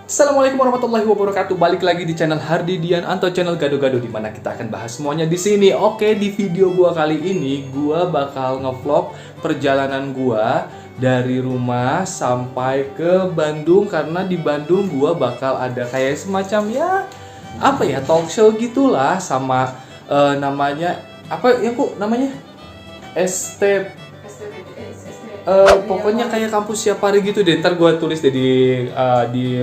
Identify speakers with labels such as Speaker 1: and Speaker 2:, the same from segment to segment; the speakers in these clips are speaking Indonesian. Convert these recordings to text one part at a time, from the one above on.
Speaker 1: Assalamualaikum warahmatullahi wabarakatuh. Balik lagi di channel Hardi Dian atau channel Gado-Gado di mana kita akan bahas semuanya di sini. Oke, di video gua kali ini gua bakal ngevlog perjalanan gua dari rumah sampai ke Bandung, karena di Bandung gua bakal ada kayak semacam talk show gitulah sama namanya apa ya kok namanya? ST pokoknya kayak kampus siapa hari gitu deh, ntar gue tulis deh di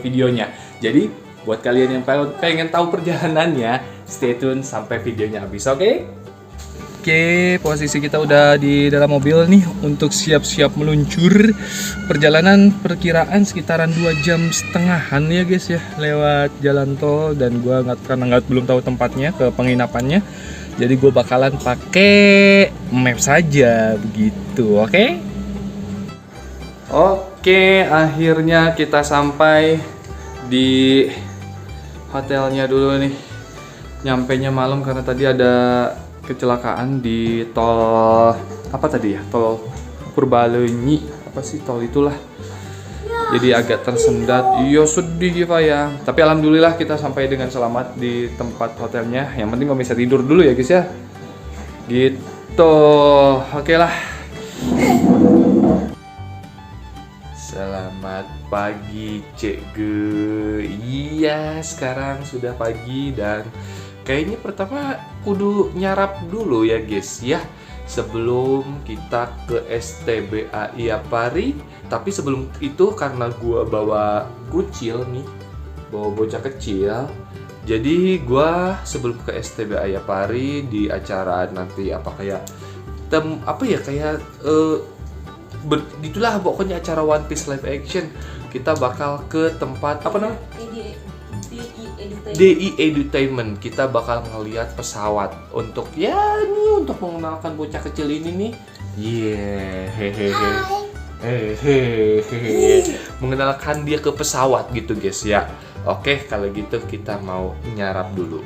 Speaker 1: videonya. Jadi buat kalian yang pengen tahu perjalanannya, stay tune sampai videonya habis, oke? Oke, posisi kita udah di dalam mobil nih untuk siap-siap meluncur. Perjalanan perkiraan sekitaran 2,5 jaman ya guys ya, lewat jalan tol, dan gue belum tahu tempatnya ke penginapannya. Jadi gue bakalan pakai map saja begitu, oke? Oke, akhirnya kita sampai di hotelnya dulu nih. Nyampenya malam karena tadi ada kecelakaan di tol tol Purbalenyi, apa sih tol itulah. Jadi agak tersendat. Iya, sedih Pak ya. Tapi alhamdulillah kita sampai dengan selamat di tempat hotelnya. Yang penting gak bisa tidur dulu ya guys ya. Gitu. Oke lah. Selamat pagi Cek Ge. Iya, sekarang sudah pagi dan kayaknya pertama kudu nyarap dulu ya guys ya, sebelum kita ke STBA Pari. Tapi sebelum itu karena gua bawa bocah kecil, jadi gua sebelum ke STBA Pari di acara nanti itulah pokoknya acara One Piece live action, kita bakal ke tempat DI Edutainment. Kita bakal ngelihat pesawat untuk mengenalkan bocah kecil ini nih. Mengenalkan dia ke pesawat gitu guys ya. Oke, kalau gitu kita mau nyarap dulu.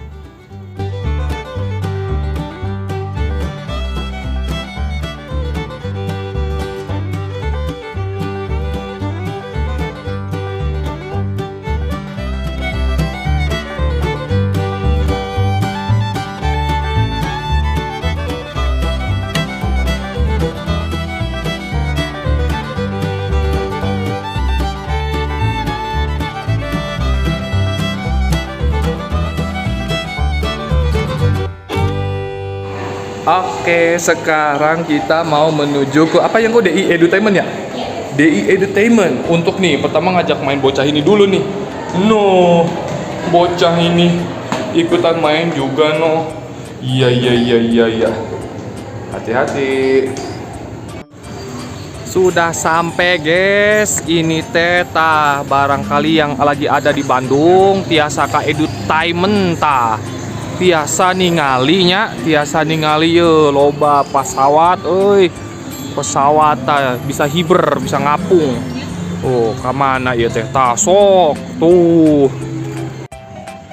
Speaker 1: Oke, sekarang kita mau menuju ke apa yang DI Edutainment ya? DI Edutainment untuk nih pertama ngajak main bocah ini dulu nih. Bocah ini ikutan main juga Iya. Hati-hati. Sudah sampai guys. Ini teta barangkali yang lagi ada di Bandung, tiasa ka Edutainment ta. Tiasa ningali loba pesawat pesawat bisa hiber, bisa ngapung. Kemana ya teh tasok tuh.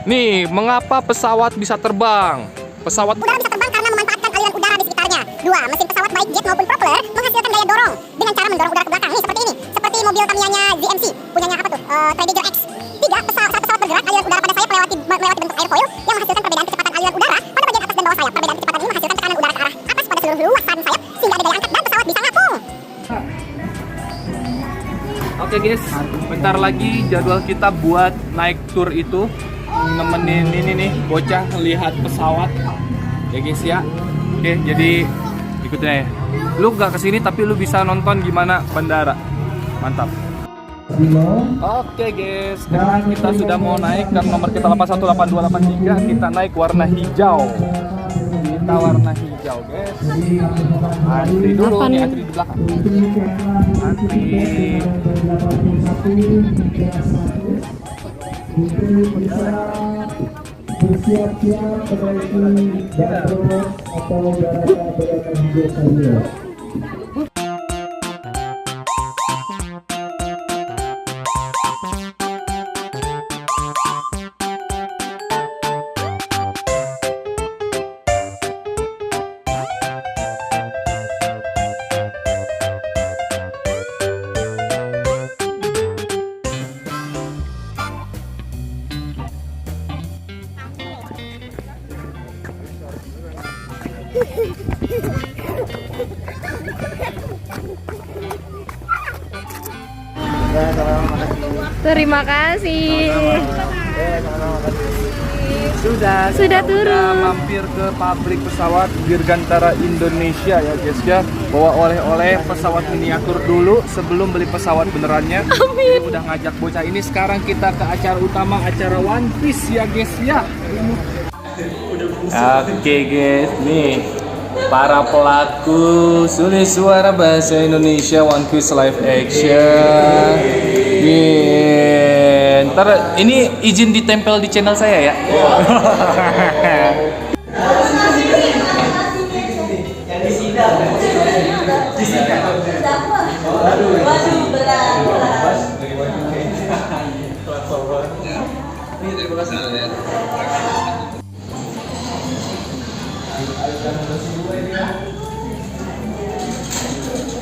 Speaker 1: Nih, mengapa pesawat bisa terbang? Pesawat
Speaker 2: udara bisa terbang karena memanfaatkan aliran udara di sekitarnya. 2. Mesin pesawat baik jet maupun propeller menghasilkan daya dorong dengan cara mendorong udara ke belakang. Nih, seperti ini. Seperti mobil Tamiya-nya GMC, punyanya Trailblazer X. 3. Saat pesawat bergerak, aliran udara pada sayap melewati bentuk airfoil yang menghasilkan perbedaan kecepatan aliran udara pada bagian atas dan bawah sayap. Perbedaan kecepatan ini menghasilkan tekanan udara ke arah atas pada seluruh luasan sayap sehingga ada daya angkat dan pesawat bisa ngapung.
Speaker 1: Oke guys, bentar lagi jadwal kita buat naik tour itu, nemenin ini nih bocah lihat pesawat ya guys ya. Oke, jadi ikutin aja. Lu gak kesini tapi lu bisa nonton gimana bandara. Mantap. Oke guys, sekarang kita sudah mau naik dan nomor kita 818283. Kita naik warna hijau. Kita warna hijau guys. Antri dulu nih, antri di belakang. Antri.
Speaker 3: Bersiap-siap menaiki bandros atau daratan berwarna hijau saja.
Speaker 4: Terima kasih. Sudah turun.
Speaker 1: Mampir ke pabrik pesawat Dirgantara Indonesia ya guys ya. Bawa oleh-oleh pesawat miniatur dulu sebelum beli pesawat benerannya.
Speaker 4: Amin.
Speaker 1: Udah ngajak bocah ini, sekarang kita ke acara utama, acara One Piece ya guys ya. Oke guys, nih para pelaku sulih suara bahasa Indonesia One Piece live action. Ntar ini izin ditempel di channel saya ya.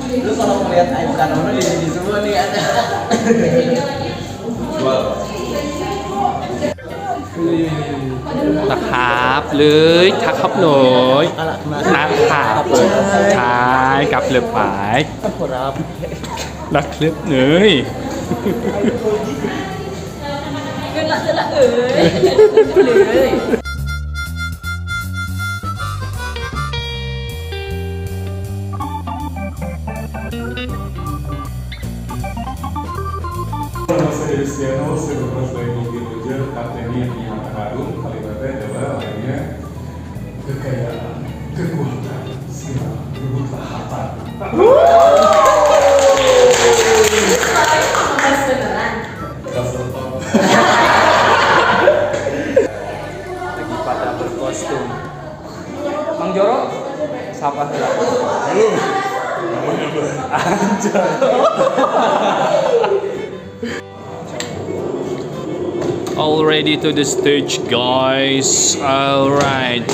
Speaker 5: Lu kalau melihat air kanono di sini semua nih ada.
Speaker 1: Takap เลยทักครับเลยทักเลยใช่ครับเลยไปรักเคลิปเลย
Speaker 6: Nama saya Cristiano, saya berperan sebagai Kogi Roger, kapten yang Mata Harum. Kalimatnya adalah lainnya kekayaan, kekuatan, silat, rebutlah harta.
Speaker 1: Lagi pada berkostum. Mang Joro, siapa lah? Halo. Anjay. All ready to the stage, guys. All right.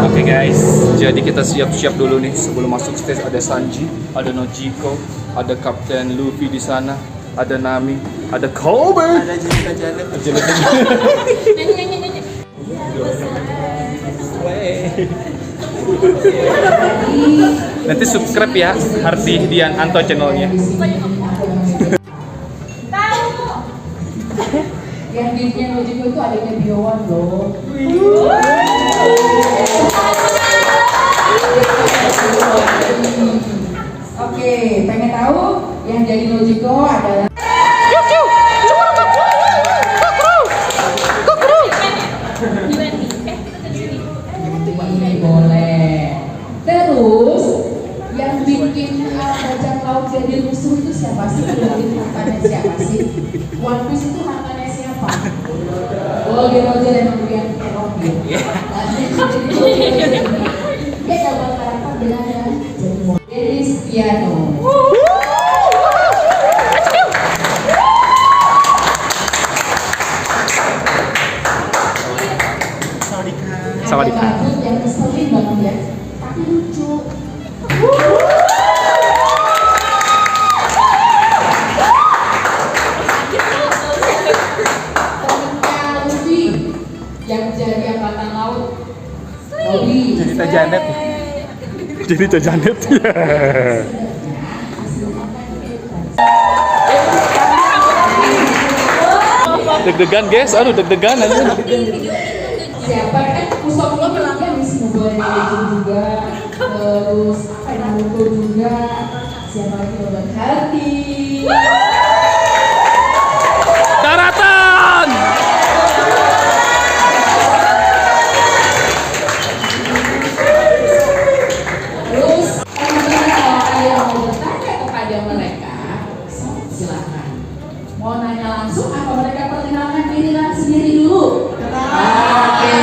Speaker 1: Oke guys, jadi kita siap-siap dulu nih sebelum masuk stage. Ada Sanji, ada Nojiko, ada Kapten Luffy di sana, ada Nami, ada Kobe, ada Janet. Nanti subscribe ya Hardi Dian Anto channelnya.
Speaker 7: Yang di Nojiko itu adanya Biowan loh. Oke, pengen tahu yang jadi Nojiko adalah boleh. Terus yang bikin bajak laut jadi musuh itu siapa sih? Bikin hartanya siapa sih? One Piece itu hartanya siapa? Oh, dia Roger emang yang teror gitu. Dia dapat karakter dengan Cristiano.
Speaker 1: Sawadika.
Speaker 7: Yang ngeselin banget ya, tapi lucu. Yang jadi angkatan laut, Robi.
Speaker 1: Jadi Teh Janet. Jadi Teh Janet. Deg-degan guys, aduh deg-degan aja.
Speaker 7: Siapa kan Kusoma pelanggan di Mobile Legends juga, terus Naruto juga, siapa lagi Robot Hati.
Speaker 1: Daratan.
Speaker 7: Terus kalau kalian mau bertanya kepada mereka, silakan. Mau nanya langsung atau mereka perkenalkan diri sendiri dulu? Oke.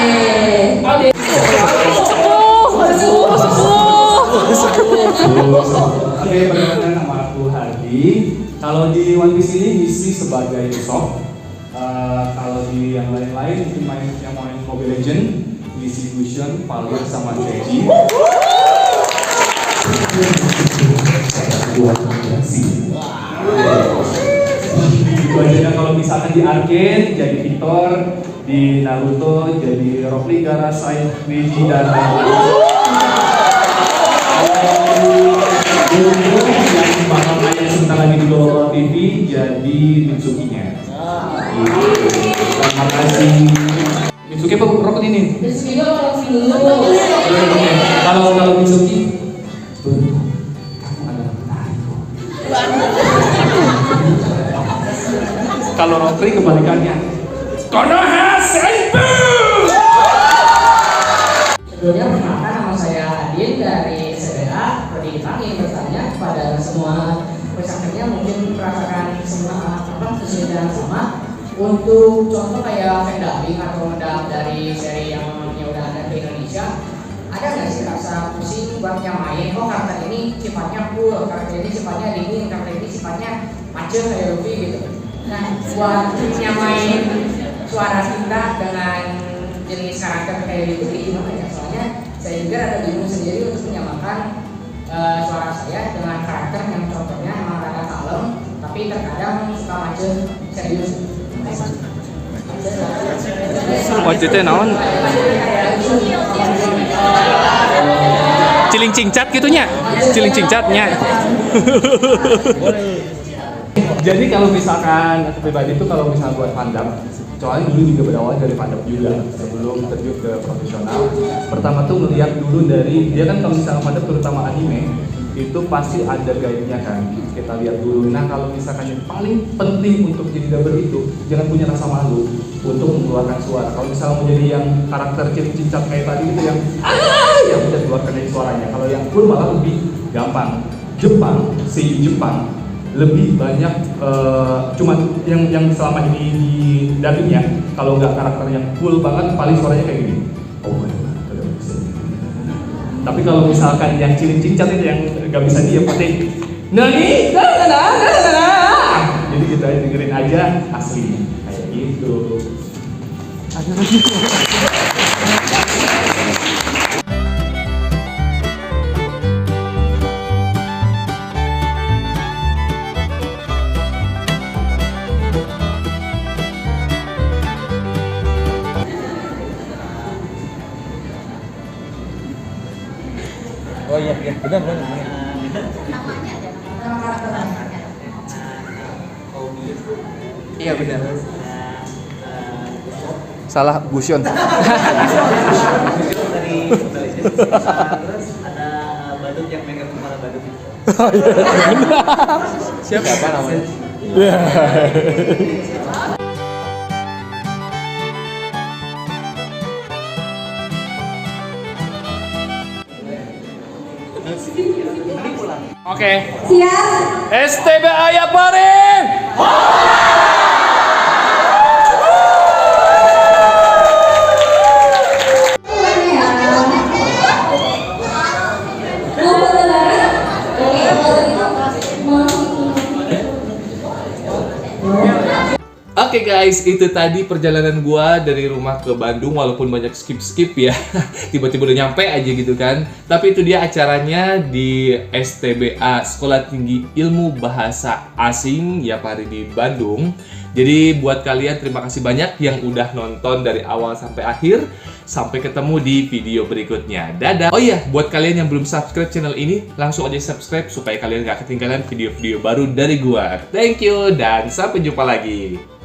Speaker 6: Oke, perkenalkan nama aku Hardi. Kalau di One Piece ini misi sebagai Usopp. Kalau di yang lain-lain mungkin yang main Mobile Legends, misi Fusion, Valir sama Seiji. Itu aja. Kalau misalkan di arcade jadi Victor, di Naruto jadi Rock Lee, Gaara, Sai, Neji, dan yang bakal main sebentar lagi di Global TV jadi Mitsuki-nya. Terima kasih. Mitsuki apa rokok ini?
Speaker 7: Mitsuki kalau dulu.
Speaker 6: Kalau Mitsuki, kamu adalah penariku. Kalau Rokri kebalikannya. Konoha Senpu.
Speaker 8: Sebelumnya perkenalkan, nama saya Adin dari SBA Prodi Tangi, bertanya kepada semua pesertanya mungkin merasakan semua kesulitan sama. Untuk contoh kayak vending atau modal dari seri yang udah ada di Indonesia, ada nggak sih rasa pusing buat nyamain? Oh, karakter ini sifatnya cool, karakter ini sifatnya dingin, karakter ini sifatnya macet kayak Luffy gitu. Nah, buat nyamain suara kita dengan jenis karakter kayak gitu gimana ya? Soalnya saya juga ada bingung sendiri untuk menyamakan suara saya dengan karakter yang contohnya emang rada kalem, tapi terkadang suka macet serius.
Speaker 1: Macetnya naon? Ciling cingcat gitunya, ciling cingcatnya.
Speaker 6: Jadi kalau misalkan aku pribadi itu kalau misalnya buat fandom, soalnya dulu juga berawal dari fandom juga sebelum terjun ke profesional. Pertama tuh melihat dulu dari dia kan kalau misalnya fandom terutama anime itu pasti ada guide-nya kan, kita lihat dulu. Nah kalau misalkan yang paling penting untuk jadi dubber itu jangan punya rasa malu untuk mengeluarkan suara. Kalau misalnya mau jadi yang karakter ciling cincang kayak tadi itu yang yang udah keluarkan dari suaranya. Kalau yang cool malah lebih gampang. Jepang, seiyuu Jepang lebih banyak cuma yang selama ini di dubbingnya kalau nggak karakternya cool banget paling suaranya kayak gini. Oh my god. Tapi kalau misalkan yang ciling cincat itu yang nggak bisa dia pasti nani, jadi kita dengerin aja asli kayak gitu. Ada lagi.
Speaker 5: Oh iya, benar.
Speaker 1: Iya benar. Salah Gusion.
Speaker 5: Dari terus ada badut yang megang kepala badut.
Speaker 1: Siapa namanya? Oke.
Speaker 2: Siap.
Speaker 1: STBA Yaparin. Oke guys, itu tadi perjalanan gua dari rumah ke Bandung, walaupun banyak skip ya. Tiba-tiba udah nyampe aja gitu kan. Tapi itu dia acaranya di STBA Sekolah Tinggi Ilmu Bahasa Asing Yapari di Bandung. Jadi buat kalian terima kasih banyak yang udah nonton dari awal sampai akhir. Sampai ketemu di video berikutnya. Dadah. Oh iya, buat kalian yang belum subscribe channel ini, langsung aja subscribe supaya kalian gak ketinggalan video-video baru dari gua. Thank you dan sampai jumpa lagi.